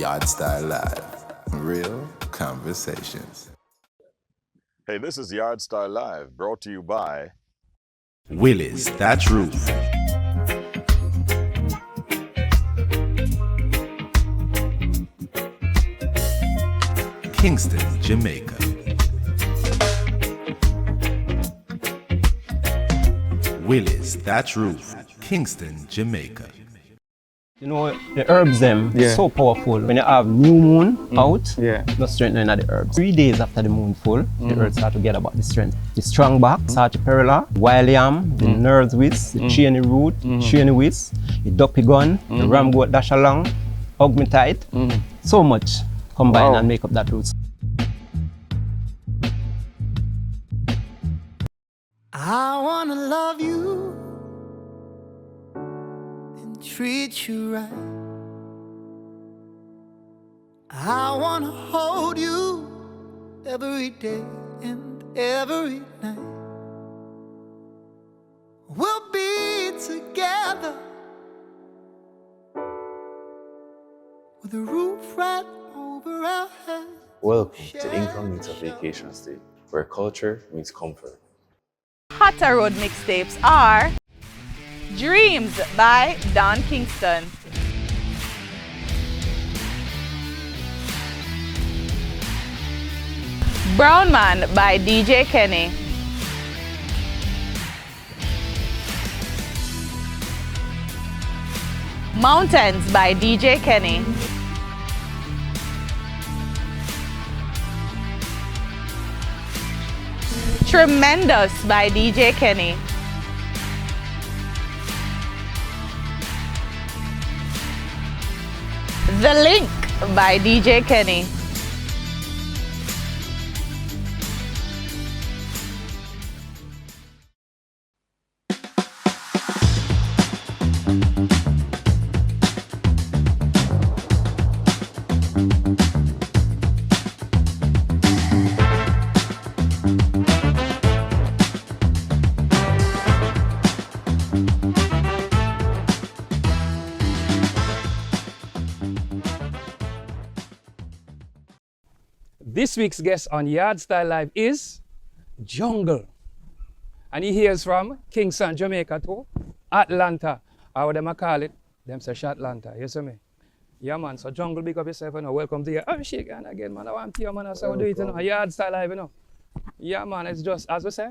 Yardstyle Live. Real conversations. Hey, this is Yardstyle Live, brought to you by Willie's Thatch Roof. Kingston, Jamaica. Willie's Thatch Roof, Kingston, Jamaica. You know, the herbs them so powerful. When you have new moon out, no strength in the herbs. 3 days after the moon full, the herbs start to get about the strength. The strong bark, sarsaparilla, wild yam, the nerves whisk, the cheney root, cheney whisk, the duppy gun, the ram goat dash along, augmentite. So much combine and make up that root. I wanna love you and treat you right. I wanna hold you every day and every night. We'll be together with a roof right over our heads. Welcome to Incognito Vacation Stay, where culture meets comfort. Hotter Road mixtapes are Dreams by Don Kingston, Brown Man by DJ Kenny, Mountains by DJ Kenny, Tremendous by DJ Kenny, The Link by DJ Kenny, This week's guest on Yardstyle Live is Jungle. And he hears from Kingston, Jamaica to Atlanta. Or what them call it, them say Shatlanta, you see me? Yeah man, so Jungle, big up yourself, you know. Welcome to you. Oh, shake hand again, man. I want to hear, man. That's how we do it, you know. Yardstyle Live, you know. Yeah man, it's just, as we say,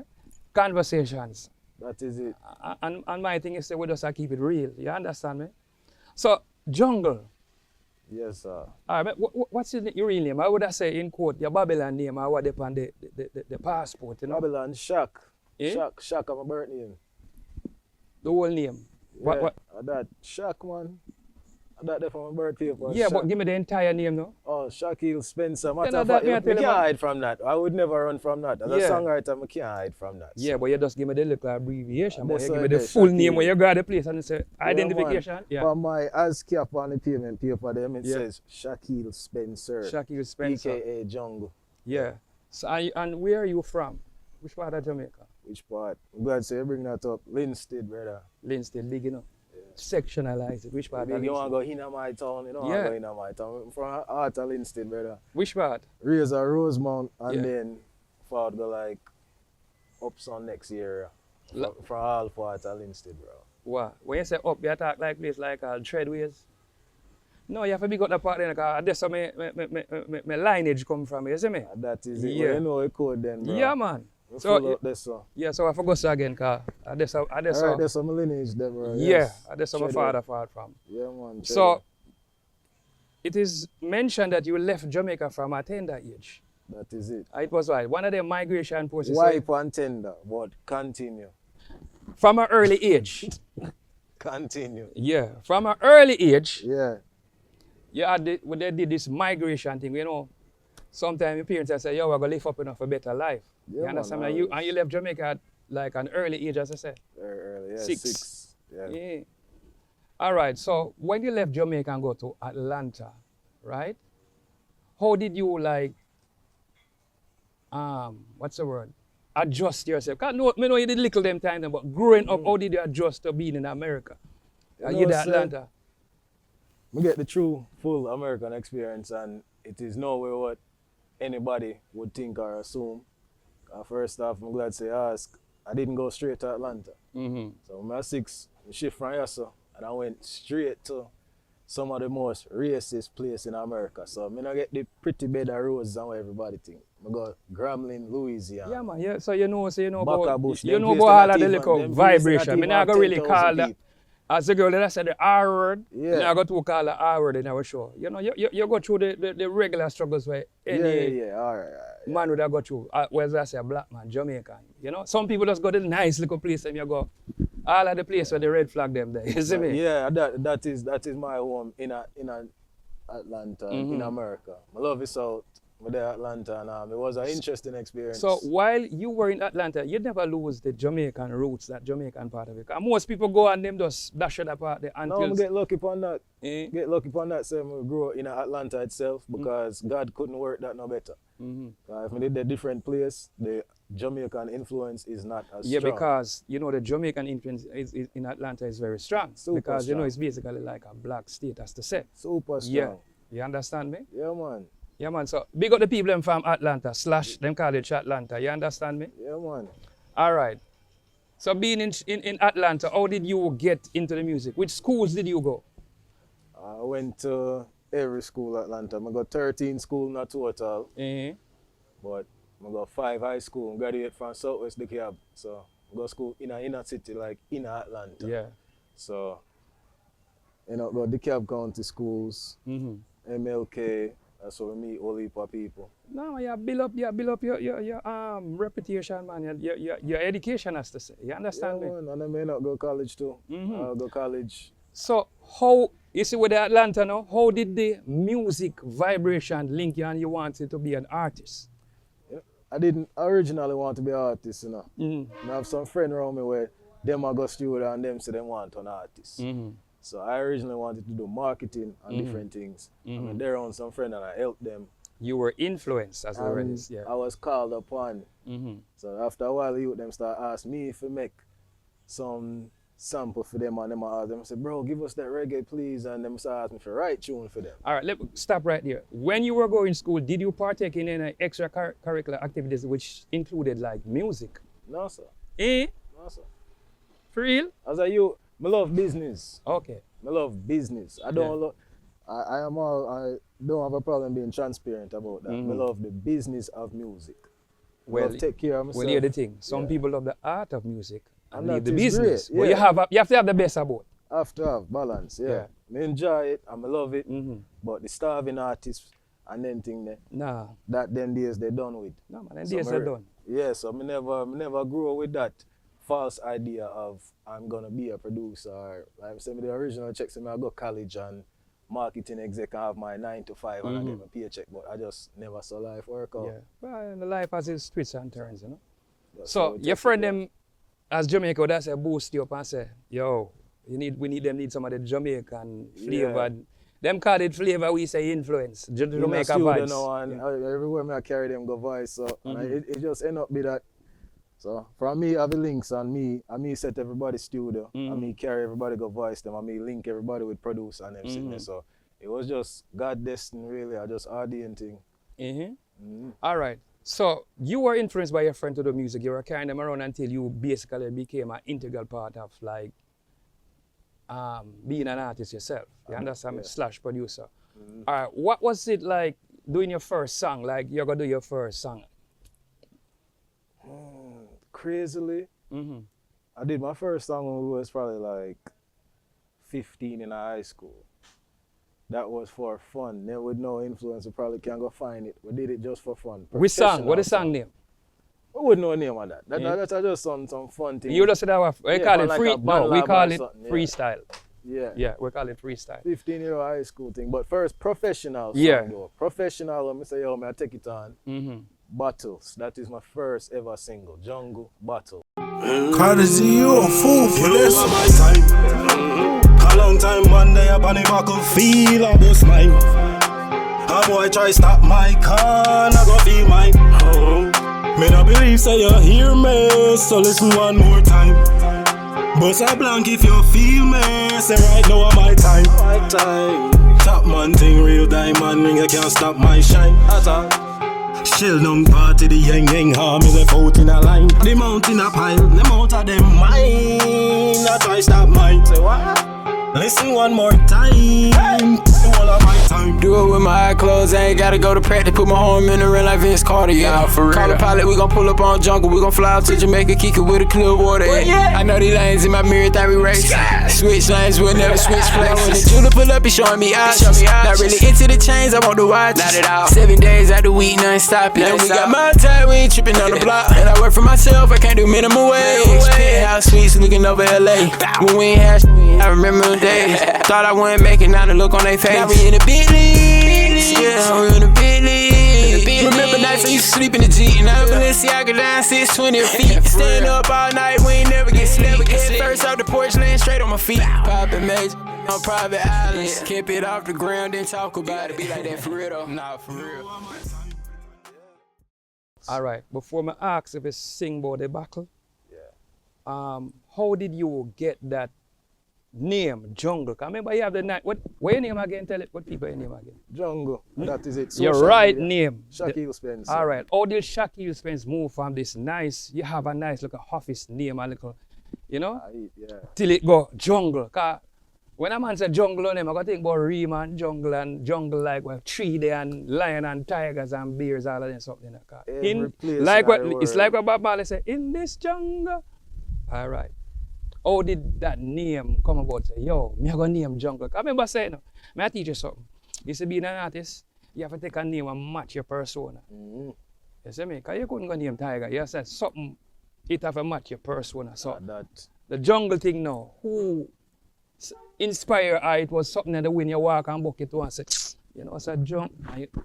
conversations. That is it. And my thing is that we just keep it real, you understand me? So, Jungle. Yes, sir. All right, what's your real name? I would have say in quote your Babylon name or what on the passport, you know? Babylon Shock. Eh? Shock are my birth name. The whole name. Yeah, What? that Shock, man. That there for my birth paper. Yeah, Shock. but give me the entire name, no? Oh, Shaquille Spencer. Matter know of that fact, me I I tell you, can't man. hide from that. I would never run from that. As a Yeah. songwriter, I can't hide from that. Yeah, but you just give me the little abbreviation. But That's you give right me the there, full Shaquille. name when you got the place and say Yeah, identification. man. Yeah. But my ASCAP on the payment paper, them it Yeah. says Shaquille Spencer. Shaquille Spencer. AKA Jungle. Yeah. So and where are you from? Which part of Jamaica? Which part? I'm glad to say you bring that up. Linstead, brother. Linstead, big enough. Sectionalize it. Which part? If of you want to Linstead? go in my town, you know, Yeah. I go in my town. I'm from Heart of Linstead, brother. Which part? Razor Rosemount, and Yeah. then forward go like up some next year. La- For all part of Linstead, bro. What? When you say up, you talk like place like Treadways? No, you have to be got the part there because that's where my lineage come from, you see me? And that is it. Yeah. Well, you know it code then, bro. Yeah, man. We So, full up this, so. yeah, so I forgot so again, because that's how, Alright, there's some lineage there, bro. yeah, Yes. that's how my Check father it. fought from. Yeah, man. check So, it. it is mentioned that you left Jamaica from a tender age. That is it. It was right. One of the migration processes. Wipe and tender, but continue. From an early age. Continue. Yeah, from an early age, Yeah. when they did this migration thing, you know, sometimes your parents say, yo, we're going to live up enough for a better life. Yeah, you understand? man, And you left Jamaica at like an early age, as I said. Very early. Yeah, 6. 6. Yeah. Yeah. All right, so when you left Jamaica and go to Atlanta, right? How did you like, what's the word? Adjust yourself? Cause I know you did little them time, but growing up, how did you adjust to being in America? You You know, did sir, Atlanta. We get the true, full American experience, and it is nowhere what anybody would think or assume. First off, I'm glad to ask, I didn't go straight to Atlanta. So when I was 6, I shift from Yassa, and I went straight to some of the most racist place in America. So I not get the pretty bed of roses and what everybody think. I go Grambling, Louisiana. Yeah, man. Yeah. So you know Baca about Bush, you them know place about they all not of the even- little them place they not vibration. even Me not have go really 10,000 call that. people. As a girl that said the R word, Yeah. me not go to call the R word in our show. You know, you go through the regular struggles where any Yeah, all right. man would have go through. Whereas I say a black man, Jamaican. You know, some people just go to the nice little place and you go all of the place where the red flag them there. You see me? Yeah, that is my home in Atlanta, in America. I love it South. We're there Atlanta, and it was an interesting experience. So while you were in Atlanta, you never lose the Jamaican roots, that Jamaican part of it. And most people go and them just dash it apart there until. No, I get lucky upon that. Eh? Get lucky upon that. So we grew up in Atlanta itself because God couldn't work that no better. If we did a different place, the Jamaican influence is not as Yeah, strong. because you know the Jamaican influence is in Atlanta is very strong. Super because you know strong. it's basically like a black state, as to say. Super strong. Yeah, you understand me? Yeah, man. Yeah, man. So big up the people them from Atlanta / them college Atlanta. You understand me? Yeah, man. All right. So being in Atlanta, how did you get into the music? Which schools did you go? I went to every school in Atlanta. I got 13 school in total, but I got 5 high school. I graduated from Southwest DeKalb. So I go school in a inner city, like in Atlanta. Yeah. So, go DeKalb County schools, MLK, that's where we meet all heap of people. No, you build up your reputation, man. Your education, has to say. You understand me? Man, and I may not go college too. I'll go college. So how, you see with the Atlanta now, how did the music vibration link you and you wanted to be an artist? I didn't originally want to be an artist, I have some friends around me where them are go studio and them say they want an artist. So I originally wanted to do marketing and different things. I mean, they're on some friends and I helped them. You were influenced as already. Yeah. I was called upon. So after a while, you them start asking me if I make some sample for them, and them I ask them, I say, bro, give us that reggae, please. And them start asking me for write tune for them. All right, stop right there. When you were going to school, did you partake in any extracurricular activities which included like music? No, sir. Eh? No, sir. For real? As a youth, I love business. Okay. I love business. I don't I don't have a problem being transparent about that. I love the business of music. Well, love take care of myself. Well, here's the thing. Some people love the art of music and that leave the is business. great, But you have to have the best of both. I have to have balance, yeah. I enjoy it and I love it. But the starving artists and then thing there, Nah. that them days they done with. No, man, them days they're done. Yeah, so I never grew up with that false idea of I'm gonna be a producer. Or, like I said, the original checks, I go college and marketing exec and have my 9 to 5 and I get my paycheck, but I just never saw life work out. Yeah. Well, the life has its twists and turns, you know. That's So how it your takes friend it, them as Jamaica, that's a boost you up and say, yo, we need some of the Jamaican flavor. Them call it flavor, we say influence. Jamaica vibes. Now, and everywhere I carry them go voice, so and it just end up be that. So from me have the links and me set everybody studio and me carry everybody go voice them and me link everybody with producer and everything. So it was just God destined really, I just RDing thing. All right. So you were influenced by your friend to the music. You were carrying them around until you basically became an integral part of like being an artist yourself. You understand me? / producer. All right. What was it like doing your first song? Like you're gonna do your first song. Crazily, I did my first song when we was probably like 15 in high school. That was for fun. Then with no influence, we probably can't go find it. We did it just for fun. Which song? What is the song name? We wouldn't know the name of that. That's just some fun thing. You just said that we call it like free. a No, battle we lab call or it something, freestyle. Yeah. Yeah, we call it freestyle. 15-year-old high school thing. But first, professional song Yeah. though. Professional, let me say, yo, I take it on. Battles. That is my first ever single. Jungle Battle. Courtesy, you a fool for this. A long time man they up on the buckle feel a bust mine. A boy try stop my car, I go feel mine. Me no believe say you hear me, so listen one more time. Bust a blank if you feel me, say right now my time. take time. Top man thing, real diamond ring, you can't stop my shine. That's all. Shell down party, the yang harm is left out in a line. The mountain a pile, the mount of them mine. I try stop mine. Say what? Listen one more time. The whole of my time. Do it with my eyes closed, I ain't gotta go to practice. Put my home in the real like Vince Carter, yeah, for real. Call the pilot, we gon' pull up on jungle. We gon' fly out to Jamaica, kick it with a clear water. Yeah. I know these lanes in my mirror, thought we race. Switch lanes, we'll never switch places. When the jeweler pull up, he showing me options. Not really into the chains, I want the watch. Not at all. 7 days out the week, nothing stopping. And we got my time, we ain't tripping on the block. And I work for myself, I can't do minimum wage. Penthouse suites looking over LA. When we ain't had I remember the days. Thought I wouldn't make it, now the look on their face. Now we in the big leagues, yeah, we in the big leagues. Remember nights I used to sleep in the Jeep. Now Balenciaga down 620 feet. Stand up all night, we ain't never get sleep. Head first off the porch, laying straight on my feet. Poppin' major on private islands. Keep it off the ground, then talk about it. Be like that for real though. Nah, for real. All right, before me ask if you sing about the buckle, how did you get that name, Jungle? I remember you have the night. What your name again? Tell it. What people your name again? Jungle. That is it. Your right name. Shaquille Spence. All right. How did Shaquille Spence move from this nice? You have a nice little office name, a little, you know, till it go Jungle. Cause when a man say Jungle on him, I got to think about Reem and Jungle like well, tree there and lion and tigers and bears, all of them something like that. Like what it's like what Bob Marley say, in this jungle. All right. How did that name come about? Say, yo, me I go name Jungle. I remember saying, no, may I teach you something? You see, being an artist, you have to take a name and match your persona. You see me? Because you couldn't go name Tiger. You said something, it have to match your persona. So the Jungle thing now, who inspired it was something that when you walk and book it to and say, you know, it's a Jungle.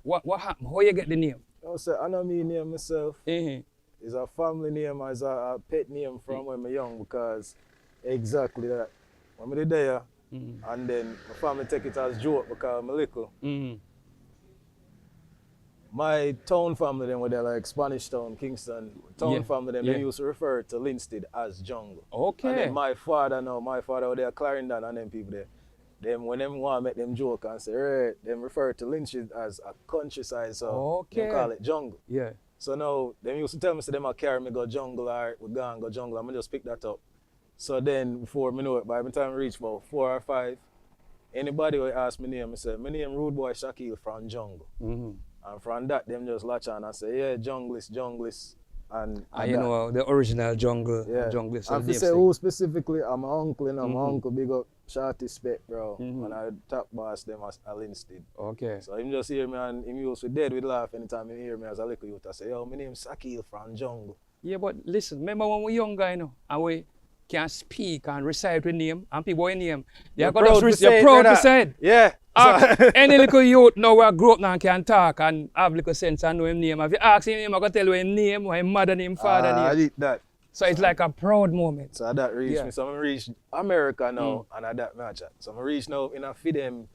What happened? How you get the name? I know me name myself. It's a family name, it's a pet name from when I'm young because exactly that. When I'm there, and then my family take it as joke because I'm little. My town family, them were there like Spanish Town, Kingston. Town family, them they used to refer to Linstead as Jungle. Okay. And then my father was there Clarendon and them people there. Them when them want to make them joke and say, hey, them refer to Linstead as a countryside, so they call it Jungle. Yeah. So now, them used to tell me, so them a carry me go jungle, or we go jungle, and I just pick that up. So then, before me know it, by the time I reach about 4 or 5, anybody will ask me name, I say, my name Rude Boy Shaquille from Jungle. And from that, them just latch on and say, yeah, Junglist. And you know, the original Jungle. Yeah. Junglist. And if you say who specifically, I'm my uncle, you know, my uncle big up Shorty Spec, bro. And I top boss them as Linstead. Okay. So him just hear me and him used to dead with laugh anytime he hear me as a little youth. I say, yo, my name is Shaquille from Jungle. Yeah, but listen, remember when we were younger, you know, and we can speak and recite the name, and people in name, you're proud to say it. Yeah. Any little youth now who grow up now and can talk and have little sense and know him name. If you ask him, I can tell you him name, what him mother name, father name. I did that. So it's like a proud moment. So that reached me. So I reached America now and I that match. So I reached now in a FIDEM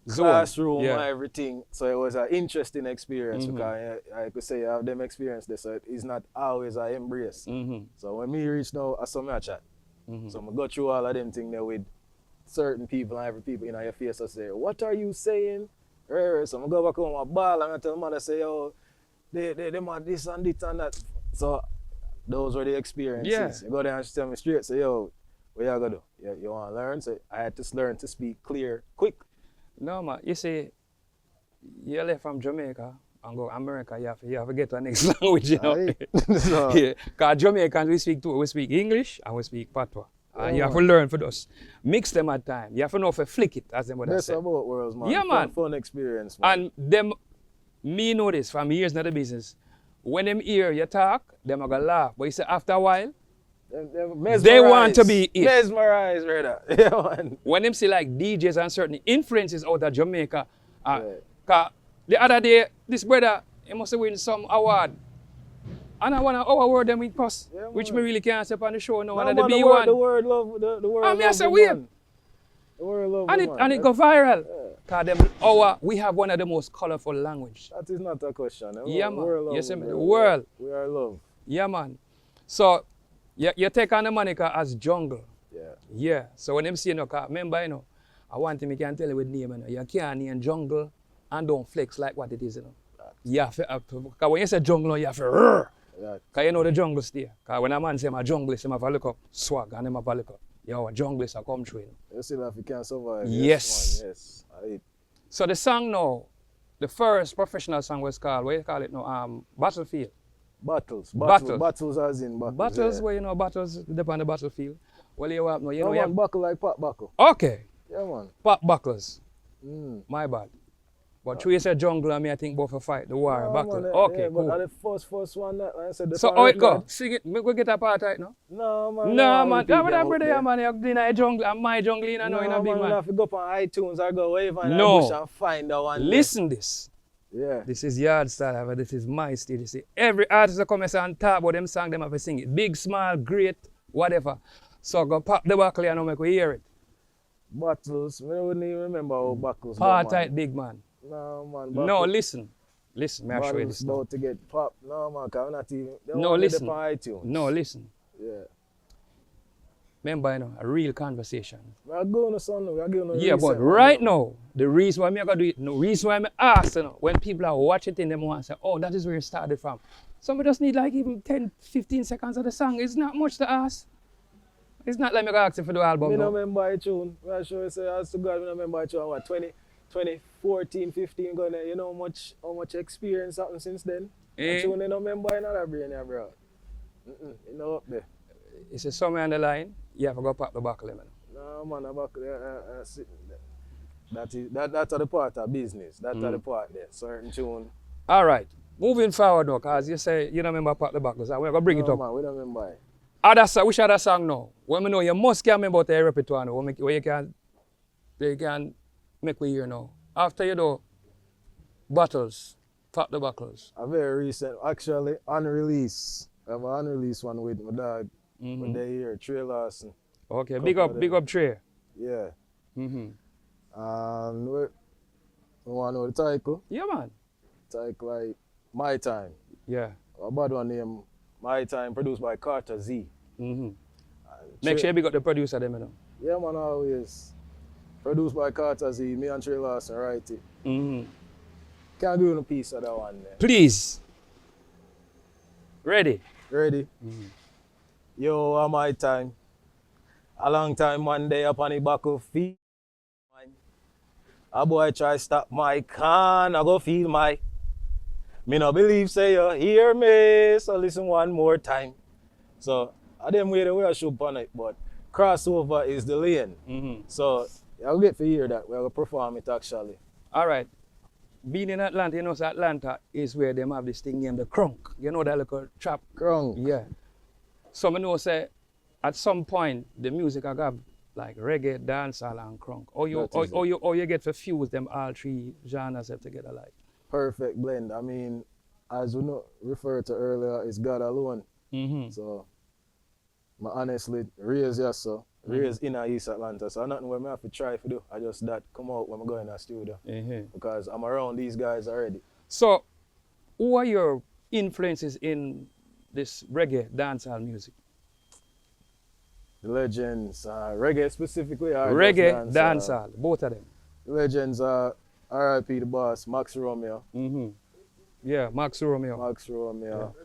classroom and everything. So it was an interesting experience because I could say I have them experience this. So it's not always I embrace. So when me reach now, I saw me a chat. So I go through all of them things there with certain people and every people in your face. I say, what are you saying? So I go back home, I ball and I tell mother, say, yo, they want this and this and that. So those were the experiences. You go there and she tell me straight, say, yo, what you gonna do? You want to learn? So I had to learn to speak clear, quick. No, man. You see, you left from Jamaica and go America, you have to get to the next language, you know. Because Jamaicans, we speak English and we speak Patois. And you have to learn for those. Mix them at time. You have to know if you flick it, as them would have said. That's about worlds, man. Yeah, man. Fun experience, man. And them, me know this from years in the business. When them hear you talk, them are gonna laugh. But you say after a while, they want to be it. Mesmerized, brother. Yeah, man. When them see like DJs and certain influences out of Jamaica, cause the other day, this brother, he must have win some award. And I want to award them with us, which me really can't say on the show now. And the B1. The word love, the word love. I say we have. The word love. And it go viral. Cause we have one of the most colorful language. That is not a question. Yeah, man. Yes, the world. We are love. Yeah, man. So you take on the moniker as Jungle. Yeah. Yeah. So when them see no car, remember, you know, I want him, I can tell you with name, you know. You can't name jungle and don't flex like what it is, you know. You have to, because when you say jungle, you have to roar. Because you know the jungle stay. Because when a man say I'm a junglist, he have to look up swag and he have to look up. Yo, a junglist are come through. You know. You see that if you can survive. Yes. Man, yes. So the song now, the first professional song was called, what do you call it now? Battlefield. Battles as in battles. Battles, where you know battles depend on the battlefield. Well, you have no, you know. Man, buckle like pop buckle. Okay. Yeah, man. Pop buckles. My bad. But you said jungle, and me I think both a fight, the war, buckle. Man, okay, cool. But the first one that I said. So how it go? Sing it. We get a part right now. No, man. No, man. Come with that brother, yeah, man. You're in a jungle, and my jungle, you know, in a big man. No, if you go up on iTunes or go wave and bush and find that one. Listen this. Yeah. This is Yardstyle, this is my stage. You see, every artist that comes and talk about them song, them have to sing it. Big, small, great, whatever. So go pop the buckle and make we hear it. Battles, I wouldn't even remember how buckles. Part tight, big man. No, man. Buckles. No, listen. Listen, may I show you this. About to get popped. No, man, because I'm not even. No, listen. On iTunes. No, listen. Yeah. Remember, you know, a real conversation. We're going to something. We're going to yeah, but right now, the reason why I'm going to do it, the reason why I'm asked, you know, when people are watching it, they want to say, oh, that is where it started from. Somebody just need like even 10, 15 seconds of the song. It's not much to ask. It's not like me ask you for the album. I don't remember a tune. I'm sure you say, as to God, I don't remember a tune. What, 2014, 15, going there. You know how much experience happened since then? A tune I don't remember another brain, yeah, bro. You know up there. It's a somewhere on the line, you have to go pop the buckle, man. No, man, the buckle, that's the part of business. That's the part there, certain tune. All right, moving forward now, because you say you don't remember pop the buckle, so we're going to bring it up. Man, we don't remember it. Which other song now? When we know you must can remember the repertoire now, where you can make we hear now. After you do battles, pop the buckles. A very recent, actually, unreleased. I have an unreleased one with my dog. When they hear Trey Lawson. Okay, big up Trey. Yeah. We want to know the title. Yeah, man. Title like My Time. Yeah. A bad one named My Time, produced by Carter Z. Make sure you big up the producer them, you know. Yeah, man, always. Produced by Carter Z, me and Trey Lawson write it. Can do a piece of that one then. Please. Ready? Ready? Yo, My Time. A long time Monday up on the back of feet. A boy try stop my can, I go feel my. Me no believe say you hear me, so listen one more time. So I didn't wait away I should on it, but crossover is the lane. So I'll get to hear that. We'll perform it actually. All right. Being in Atlanta, you know, so Atlanta is where they have this thing named the crunk. You know that little trap? Crunk. Yeah. So I know say at some point the music I got like reggae, dancehall and crunk. Or you get to fuse them all three genres together like. Perfect blend. I mean, as we know, referred to earlier, it's God alone. So I honestly raised so. Raised in East Atlanta, so nothing where I have to try to do. I just that come out when I go in the studio because I'm around these guys already. So, who are your influences in this reggae dancehall music? The legends, reggae specifically. Reggae, dancehall, both of them. The legends are R.I.P. the boss, Max Romeo. Yeah, Max Romeo. Max Romeo.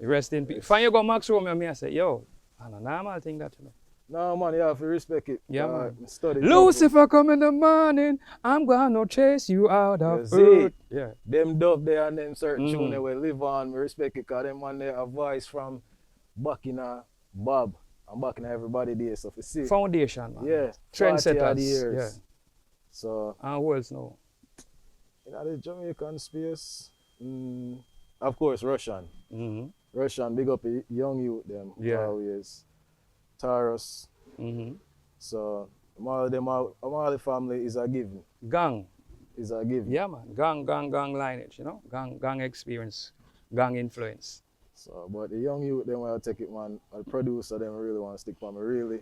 Yeah. Rest in peace. When you go Max Romeo, me I say, yo, I don't normal thing that you know. No, man, you have to respect it. Yeah, man. Study Lucifer come in the morning, I'm gonna chase you out of earth. Yeah. Them dub there and them certain tune they will live on. We respect it because them man there a voice from back in Bob and back in everybody there. So for see. Foundation, man. Yeah. Trendsetters. Yeah. So. And who else now? In the Jamaican space, of course, Russian. Russian, big up young youth them always. Taurus. So all the family is a given. Gang. Is a given. Yeah, man. Gang lineage, you know? Gang experience, gang influence. So, but the young youth, them will take it, man. The producer, them really want to stick for me.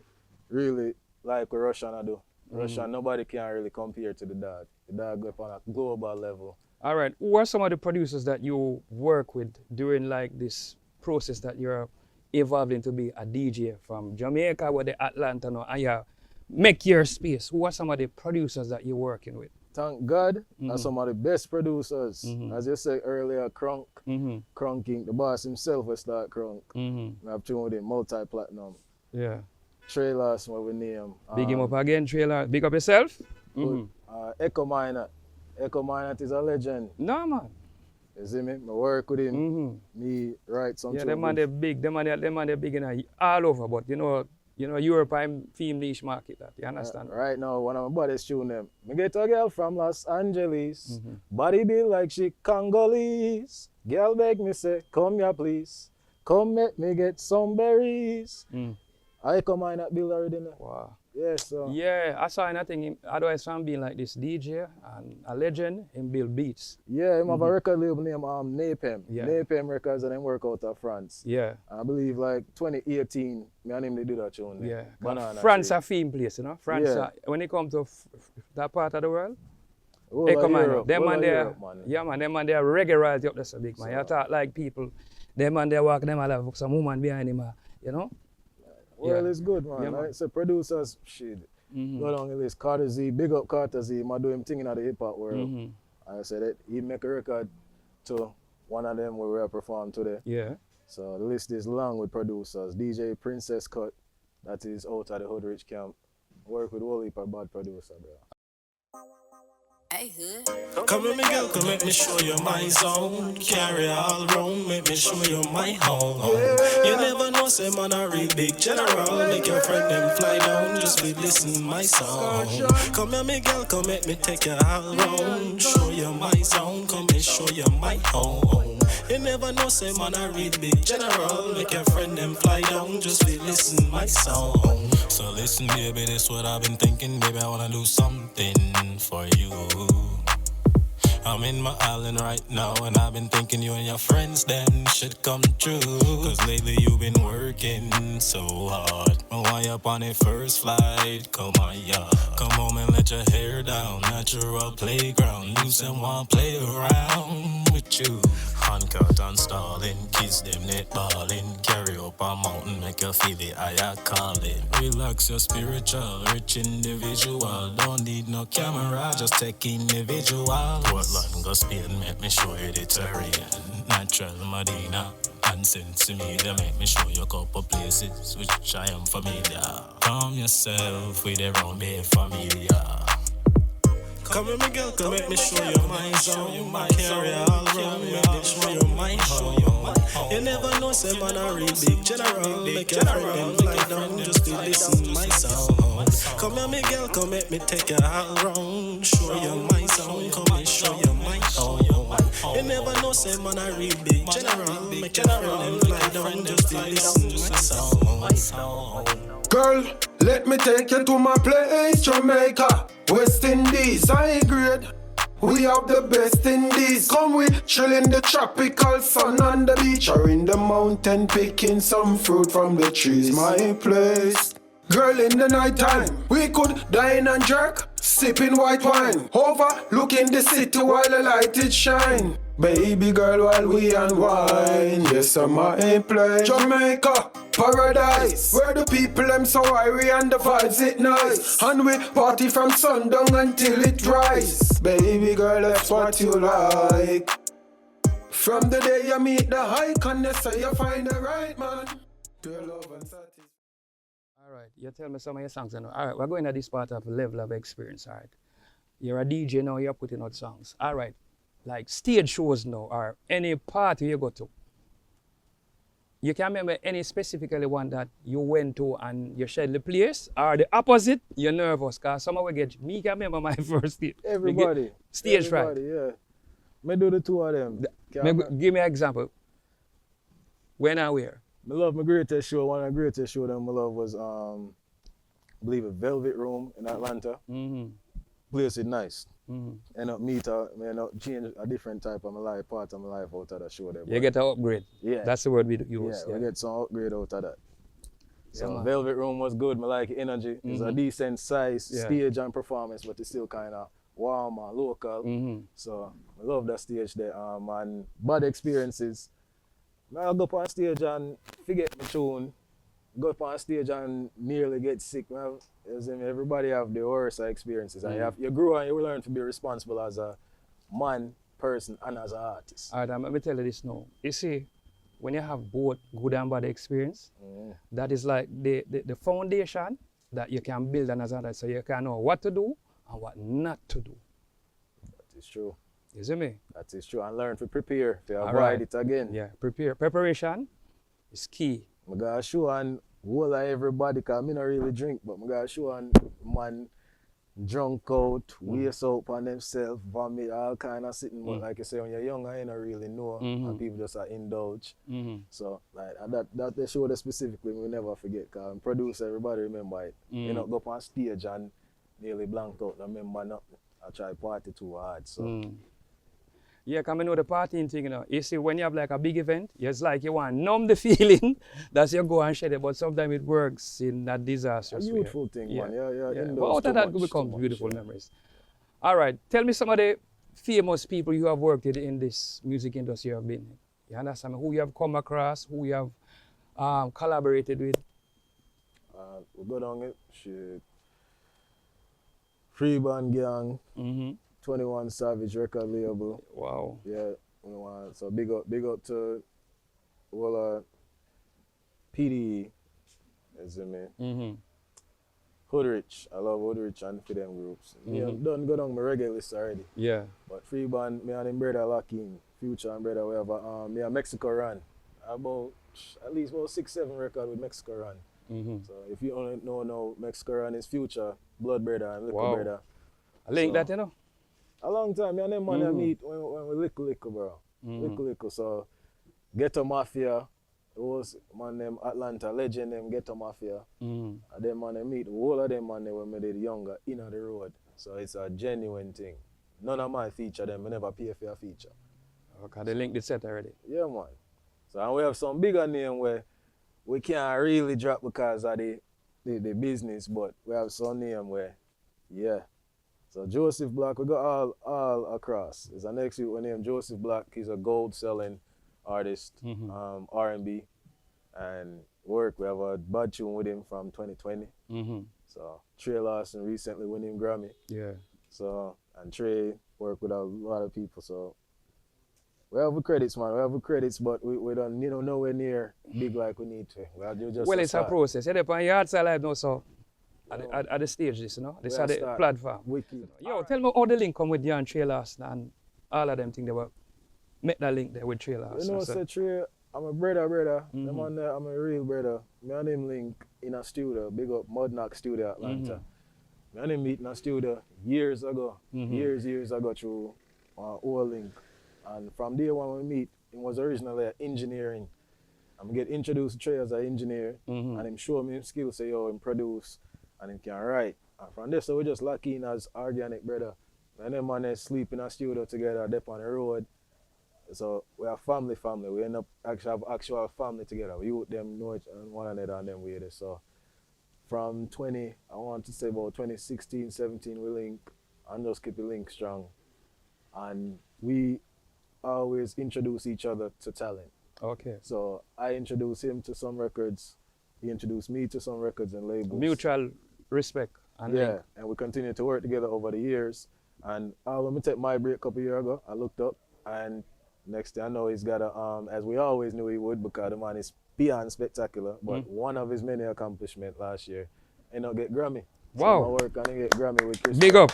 Really like what Russian I do. Russian, nobody can really compare to the dog. The dog go up on a global level. All right. Who are some of the producers that you work with during like this process that you're evolving to be a DJ from Jamaica, where the Atlanta now, and you make your space, who are some of the producers that you're working with? Thank God, are some of the best producers. As you said earlier, Crunk, Crunk King, the boss himself will start Crunk. I've tuned with him, multi-platinum. Yeah. Trailers, what we name. Big him up again, Trailer. Big up yourself. Echo Minor. Echo Minor is a legend. No, man. You see me? I work with him. Me write some. Yeah, them man they big. Them man they big in all over. But you know, Europe I'm film niche market. That you understand? Right now, one of my buddies tune them. Me get a girl from Los Angeles. Body build like she Congolese. Girl beg me say, come here please. Come make me get some berries. I come in at build already now. Wow. Yeah, so. Yeah, I saw nothing. Otherwise, from being like this DJ and a legend in build beats. Yeah, him have a record label named Napem. Yeah. Napem Records, and then work out of France. Yeah. And I believe like 2018, me and him they do that tune. Yeah. Banana France tree. a theme place, you know. France, Yeah. when it comes to that part of the world, Whole hey, of come on, Europe, them whole man of there, Europe, man. yeah man, them man there reggae royalty up there so big man. You talk like people, them man there walk, them all have some woman behind him, you know. Well, it's good, man. Yeah, man. Like, so producers, shit. Go down the list. Carter Z, big up Carter Z. I do him thing in the hip hop world. I said that he make a record to one of them where we are perform today. Yeah. So the list is long with producers. DJ Princess Cut, that is out of the Hoodrich camp. Work with all heap of bad producer, bro. Come with me, girl, come make me show you my zone. Carry all round, make me show you my home. You never know, say man a real big general. Make your friend them fly down, just be listen my song. Come with me, girl, come make me take you all round. Show you my zone, come and show you my home. You never know, say man a real big general. Make your friend them fly down, just be listen my song. So listen, baby, this what I've been thinking. Baby, I wanna do something for you. I'm in my island right now, and I've been thinking you and your friends then should come true. Cause lately you've been working so hard. But why up on the first flight? Come on, yeah. Come home and let your hair down. Natural playground. You say want play around with you. Uncut and stalling, kiss them net balling. Carry up a mountain, make you feel it, I call it. Relax your spiritual, rich individual. Don't need no camera, just take individual. Portland, go Spain, make me show you the terrain. Natural Medina, and Sensi Media, make me show you a couple places which I am familiar. Calm yourself with the round bay familia. Come with me, girl, come make me show you my zone. Carry all around, make me show you my home. You never know, say man a real big general. Make your friend them fly down, just to listen my song. Come here, me girl, come make me take you all around. Show you my zone, come and show you my home. You never know, say man a real big general. Make your friend them fly down, just to listen my song. Girl, let me take you to my place, Jamaica, West Indies, high grade. We have the best in these. Come we chill in the tropical sun on the beach or in the mountain picking some fruit from the trees. My place. Girl, in the night time, we could dine and jerk, sipping white wine, overlooking the city while the light it shine. Baby girl, while we unwind, yes, I'm my place. Jamaica, paradise, where the people them so irie and the vibes it nice. And we party from sundown until it rise. Baby girl, that's what you like. From the day you meet the hike and they say you find the right man. Girl, love and satisfaction. All right, you tell me some of your songs. All right, we're going to this part of level of experience. All right, you're a DJ now, you're putting out songs. All right, like stage shows now, or any party you go to. You can remember any specifically one that you went to and you shared the place, or the opposite, you're nervous, because some of we get, me can remember my first stage. Everybody. Stage Everybody, fright. yeah. Me do the two of them. Give me an example. When and where? I love my greatest show. One of the greatest show that I love was, I believe, a Velvet Room in Atlanta. Place is nice. End up change a different type of my life, part of my life out of that show there. You get an upgrade. Yeah. That's the word we use. Yeah, we get some upgrade out of that. So Yeah, Velvet Room was good. I like the energy. It's a decent size Yeah. stage and performance, but it's still kind of warm and local. So I love that stage there. And bad experiences. I'll go up on stage and forget my tune go up on stage and nearly get sick, man. Everybody have the worst experiences. And you grow and you learn to be responsible as a man, person, and as an artist. All right, let me tell you this now. You see, when you have both good and bad experience, that is like the foundation that you can build on as an artist, so you can know what to do and what not to do. That is true. You see me? That is true. And learn to prepare to avoid it again. Yeah, preparation is key. I gotta show on whole of everybody, because I don't really drink, but I gotta show on man drunk out, waste out on themselves, vomit, all kind of sitting. But like you say, when you're younger, you don't really know, and people just indulge. So like that they show that specifically, we never forget, because producer, everybody remember it. You know, go up on stage and nearly blanked out, and remember nothing. I try party too hard, so. Yeah, because I know the partying thing, you know. You see, when you have like a big event, it's like you want to numb the feeling that you go and share it, but sometimes it works in that disastrous way. A youthful thing, man. Yeah. But out of that becomes beautiful memories. All right, tell me some of the famous people you have worked with in this music industry you have been in. You understand who you have come across, who you have collaborated with? We go down it, shit. Free Band Gang. 21 Savage record label. Wow. Yeah, so big up to well PDE, as you mean. Hoodrich, I love Hoodrich and for them groups. Yeah, done go down my reggae list already. Yeah. But Free Band, me and him brother Locking, Future and brother, we have me and Mexico Run. About at least about 6-7 records with Mexico Run. So if you only know Mexico Run is Future, Blood Brother and Little Brother. I link that, you know. A long time, me and them man I meet when we little, bro. Little. So Ghetto Mafia, it was man them Atlanta legend them Ghetto Mafia. And them man I meet, all of them man when we did younger in the road. So it's a genuine thing. None of my feature them, I never pay for a feature. Okay, they linked the set already. Yeah, man. So and we have some bigger name where we can't really drop because of the business, but we have some name where, yeah. So Joseph Black, we got all across. There's a next one named Joseph Black. He's a gold selling artist, R&B, and work. We have a bad tune with him from 2020. So Trey Lawson recently won him Grammy. Yeah. So and Trey worked with a lot of people. So we have the credits, man. We have the credits, but we don't nowhere near big like we need to. Well, it's a process. You're on Yardstyle Live now, so. At the stage, this, you know, this is the platform. Wicked. Yo, tell me how the link come with you and Trey Lawson and all of them things they were make that link there with Trey Lawson. You know, so Trey, I'm a brother. Them on there, I'm a real brother. Me and him link in a studio, big up Mud Knock Studio Atlanta. Me and him meet in a studio years ago, years ago through O-Link. And from day one we meet, it was originally engineering. I'm get introduced to Trey as an engineer, and him show me his skills, say yo, him produce. And he can write. And from this, so we just lock in as organic brother. And them man sleep in a studio together, dep on the road. So we are family. We end up have actual family together. We youth them know each and one another and them way there. So from 2016, 17, we link and just keep the link strong. And we always introduce each other to talent. Okay. So I introduced him to some records. He introduced me to some records and labels. Mutual respect and link. And we continue to work together over the years. And let me take my break a couple years ago. I looked up, and next thing I know, he's got a as we always knew he would, because the man is beyond spectacular. But one of his many accomplishments last year, he not get Grammy. Wow. So I work and he get Grammy with Chris. Big up,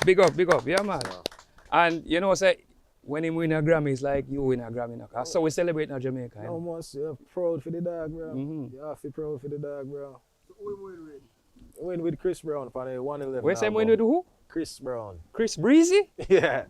yeah man. So. And you know, say when he win a Grammy, it's like you win a Grammy now. So we celebrate in Jamaica. No, must you're proud for the dog, bro. You have to be proud for the dog, bro. So win with Chris Brown for the 111. Where's him win with who? Chris Brown. Chris Breezy? Yeah.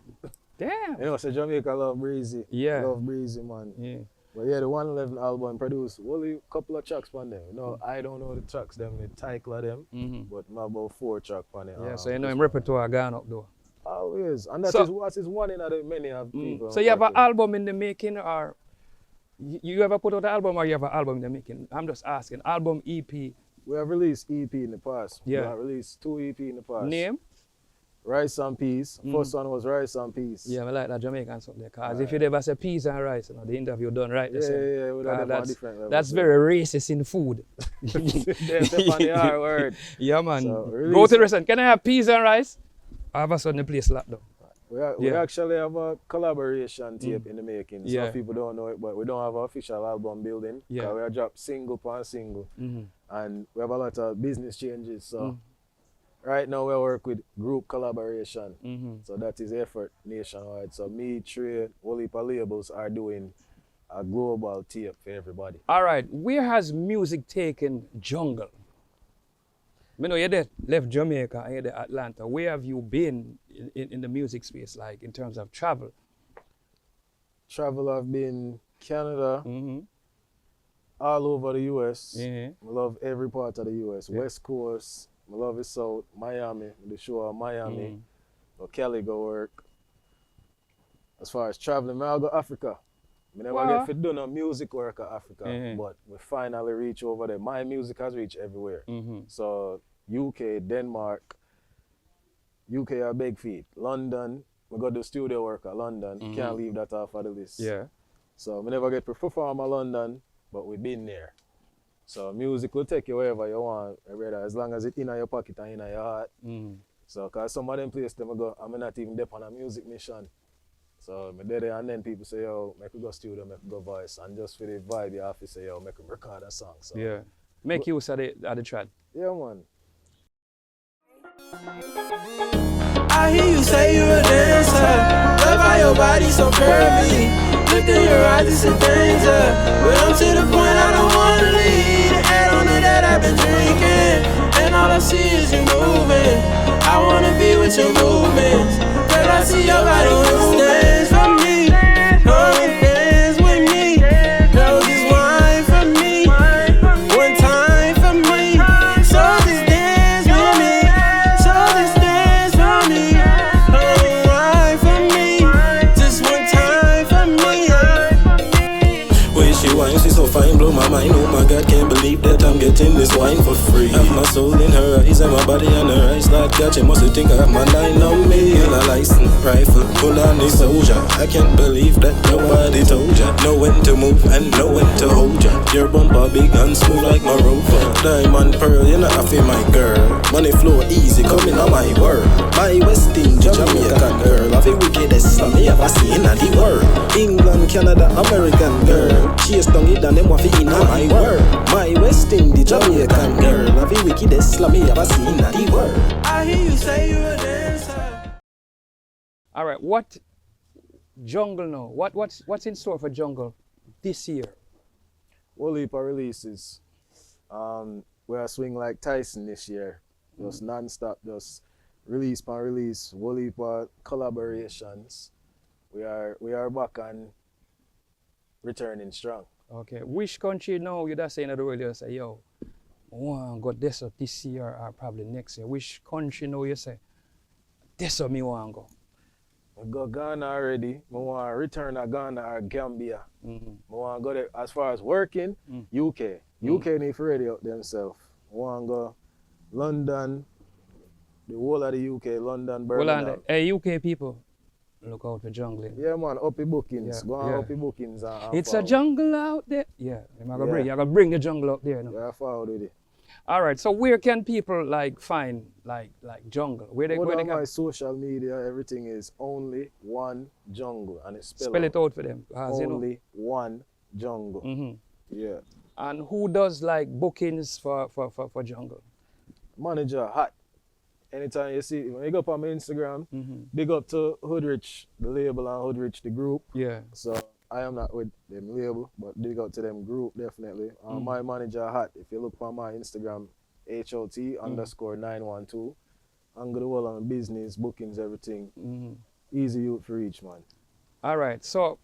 Damn. You know, so Jamaica love Breezy. Yeah. Love Breezy, man. Yeah. But yeah, the 111 album produced only a couple of tracks on them. You know, I don't know the tracks, them, the title of them, but about 4 tracks on them. Yeah, so you know him repertoire gone up though. Always. And that is what is one in the many of people. So you have an album in the making, or you ever put out an album, or you have an album in the making? I'm just asking. Album, EP? We have released EP in the past. Yeah. We have released 2 EP in the past. Name? rice and peas. First one was rice and peas. Yeah, I like that Jamaican something there. Because if you never say peas and rice, the interview done right. That's very racist in food. Step on the R word. Yeah, man. So, go to the restaurant. Can I have peas and rice? All of a sudden, the place locked down. We actually have a collaboration tape in the making. Some people don't know it, but we don't have an official album building. Yeah. We have dropped single upon single. And we have a lot of business changes. So right now we work with group collaboration. So that is effort nationwide. So me, Trey, whole heap of labels are doing a global tape for everybody. All right. Where has music taken jungle? I know you left Jamaica and you're Atlanta. Where have you been in the music space, like in terms of travel? Travel, I've been Canada, all over the US. I love every part of the US. West Coast, I love the South, Miami, the show of Miami, Cali go work. As far as traveling, I'll go Africa. I never get to do no music work at Africa, but we finally reach over there. My music has reached everywhere. So UK, Denmark, UK are big feet. London, we got the studio work at London. Can't leave that off of the list. Yeah. So we never get to perform at London, but we've been there. So music will take you wherever you want, brother, as long as it's in your pocket and in your heart. So cause some of them places them go, I'm not even there on a music mission. So I'm there and then people say, yo, make we go studio, make we go voice. And just for the vibe, you have to say, yo, make we record a song. So yeah. Make use of the track. Yeah, man. I hear you say you're a dancer. Love how your body so curvy. Look in your eyes, it's a danger. But I'm to the point I don't wanna leave. To add on to that, I've been drinking. And all I see is you moving. I wanna be with your movements. Girl, I see your body dance for me. Come and dance with me. Girl, just wine for me. One time for me. So just dance with me. So just dance for me. Come wine for me. Just one time for me. When she whine, she so fine, blow my mind. Oh my God, can't believe that I'm getting this wine for free. Have my soul in her eyes and my body on her eyes. Like that, she must think I have my line on me. And a license, rifle, pull on the soldier. I can't believe that nobody told ya. Know when to move and know when to hold ya. Your bumper big and smooth like my rover. Diamond pearl, you know I feel my girl. Money flow easy, coming on my word. My West Indian Jamaican girl. I feel wickedest slam me ever seen in the world. England, Canada, American girl. Chase down it and them waffy in my word. My West Indian Jamaican girl. I feel wickedest slam me ever seen in the world. I hear you say you're a dancer. All right, what jungle now? What's in store for jungle this year? Whole heap of releases. We are swing like Tyson this year. Just non-stop, just release per release. Whole heap of collaborations. We are back and returning strong. Okay, which country now you're just saying at the world you say, yo, I want to go this year or probably next year. Which country now you say, this what me want to go? I go Ghana already. I want to return to Ghana or Gambia. I want to go there. As far as working, UK. UK need to ready up themselves. I want to go London, the whole of the UK, London, Birmingham. Hey, UK people, look out for jungling. Yeah, man, uppy bookings. Go on uppy bookings. It's a jungle out there. Yeah, you're gonna bring the jungle up there. No? Yeah, forward with it. All right, so where can people find like jungle? Where they my social media, everything is only one jungle, and it's spell it out for them. Only one jungle. Yeah. And who does like bookings for jungle? Manager Hot. Anytime you see, when you go up on my Instagram, big up to Hoodrich, the label, and Hoodrich, the group. Yeah. So I am not with them label, but big up to them group, definitely. My manager Hot, if you look on my Instagram, HOT_912, I'm going to work on business, bookings, everything. Easy youth for each, man. All right, so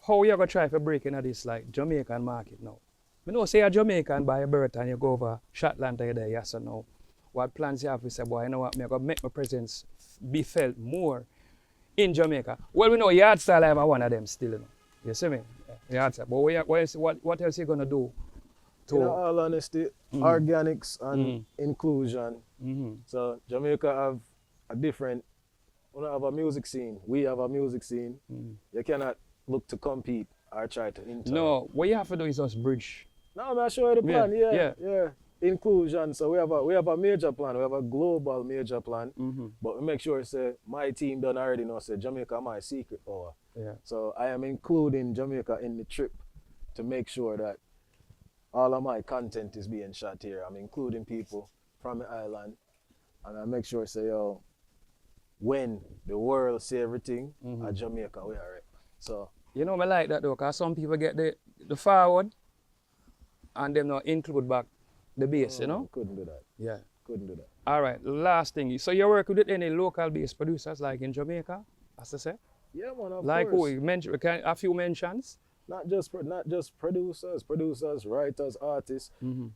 how you going to try for breaking at this like Jamaican market now? I know say you're Jamaican by birth and you go over Shetland there, yes or no. What plans you have to say, boy, you know what, I'm going to make my presence be felt more in Jamaica. Well, we know Yardstyle, I'm one of them still, you know. You see me? Yardstyle. But what else are you going to do? In all honesty, organics and inclusion. So Jamaica have a different, we don't have a music scene. We have a music scene. You cannot look to compete or try to enter. No, what you have to do is just bridge. No, I'm show you the plan. Yeah. Inclusion. So we have a major plan. We have a global major plan. But we make sure say my team done already know say Jamaica my secret power. Yeah. So I am including Jamaica in the trip to make sure that all of my content is being shot here. I'm including people from the island, and I make sure say yo, when the world see everything at Jamaica we are it. So you know me like that though, cause some people get the forward and them not include back the base, you know? Couldn't do that. Yeah. Couldn't do that. All right, last thing. So you work with any local based producers like in Jamaica, as I say? Yeah, man, of like course. who? You mention, a few mentions? Not just producers, writers, artists.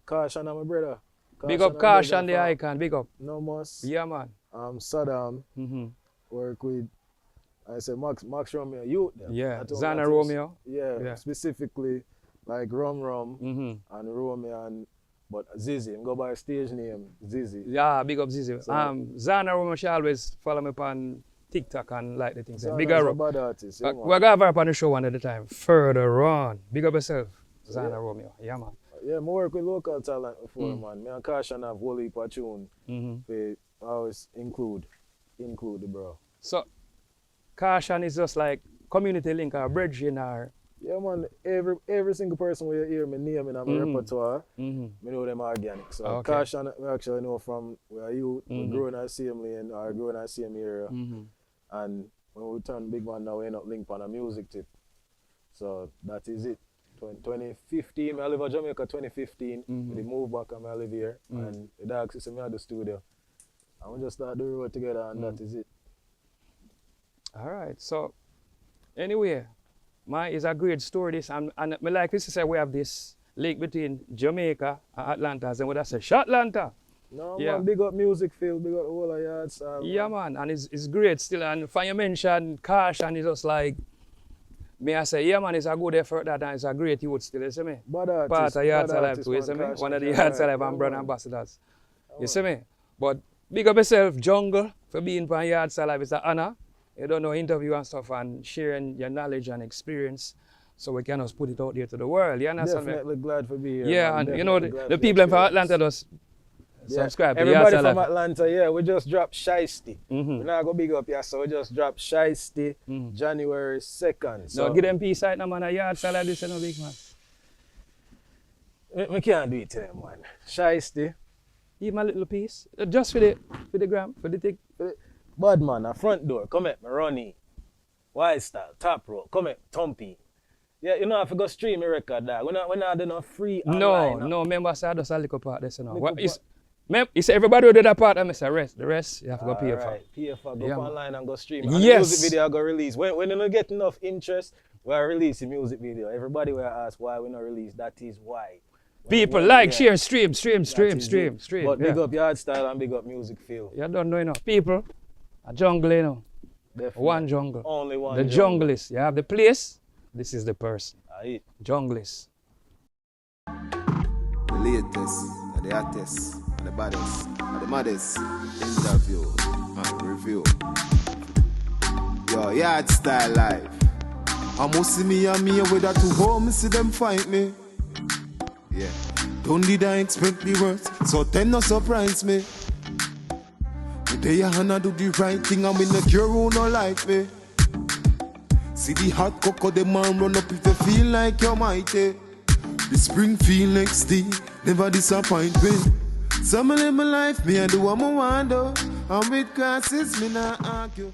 Caution, my brother. Big up Caution, the icon, big up. No muss. Yeah, man. Saddam. Work with, I say Max Romeo, youth. Yeah, Zana Romeo. Yeah, specifically like Rum and Romeo but Zizi, go by stage name, Zizi. Yeah, big up Zizi. So, Zana Romeo, she always follow me on TikTok and like the things. Big up. up. Bad artist, yeah, we're going to have her on the show one at a time. Further on. Big up yourself, Zana Romeo. Yeah, man. Yeah, I work with local talent before, man. Me and Caution have whole heap of tune. We always include the bro. So, Caution is just like community link or bridging or... Yeah, man. Every single person where you hear me name in my repertoire, me know them organic. So Caution, we actually know from where you grew in the same lane or grew in the same area. And when we turn big man now, we end up linked on a music tip. So that is it. 2015, I live in Jamaica 2015. We moved back and I live here. And the dog says me at the studio. And we just start the road together and that is it. All right. So anyway, it's a great story this and I like this to say we have this link between Jamaica and Atlanta. And what I say, Atlanta. No, man, big up music field, big up the whole of Yardstyle. Yeah, man, and it's great still. And for you mention Caution is just like, me I say, yeah, man, it's a good effort that and it's a great youth still, you see me? Bad artist, part of Yardstyle Life too, you see me? Caution, One of the Yardstyle Life and brand ambassadors. You see me? But big up yourself, Jungle, for being on Yardstyle Life. It's an honor. You don't know, interview and stuff and sharing your knowledge and experience. So we can just put it out there to the world. You understand me? Definitely glad for being here. Yeah, man. and you know, the people from Atlanta just subscribe to everybody Yardstyle from Life. Atlanta, yeah, we just dropped Shiesty. We're not going to big up here, so we just dropped Shiesty January 2nd. So no, give them peace out now, man. A Yardstyle like this, you know, big man. We can't do it to them, man. Shiesty. Give my little piece. Just for the gram, for the thing. Bad man, a front door, come at me, Ronnie. Yardstyle, top row, come at Tumpy. Yeah, you know, I have to go stream a record, dog. We're not doing no free online. No, remember I said just a little part this, you know. It's everybody who did that part, and I say the rest you have to go pay for. Pay for, go online and go stream. And yes. The music video I go release. When you don't get enough interest, we'll release the music video. Everybody will ask why we not release, that is why. People share, stream. But big up Yardstyle and big up music field. You don't know enough. People, a jungle, you know. Definitely. One jungle. Only one the jungle is. You have the place, this is the person. Junglist. The latest, and the hottest, and the baddest, and the maddest interview and review. Yo, Yardstyle Live. I must see me and me with that to home, see them find me. Yeah. Don't did I expect the worst, so then no surprise me. Today I wanna do the right thing, I'm in the cure who no like me. See the hot cocoa, the man run up if they feel like you're mighty. The spring feel next day, never disappoint me. Some live my life, me I do what I want to. I'm with classes, me not argue.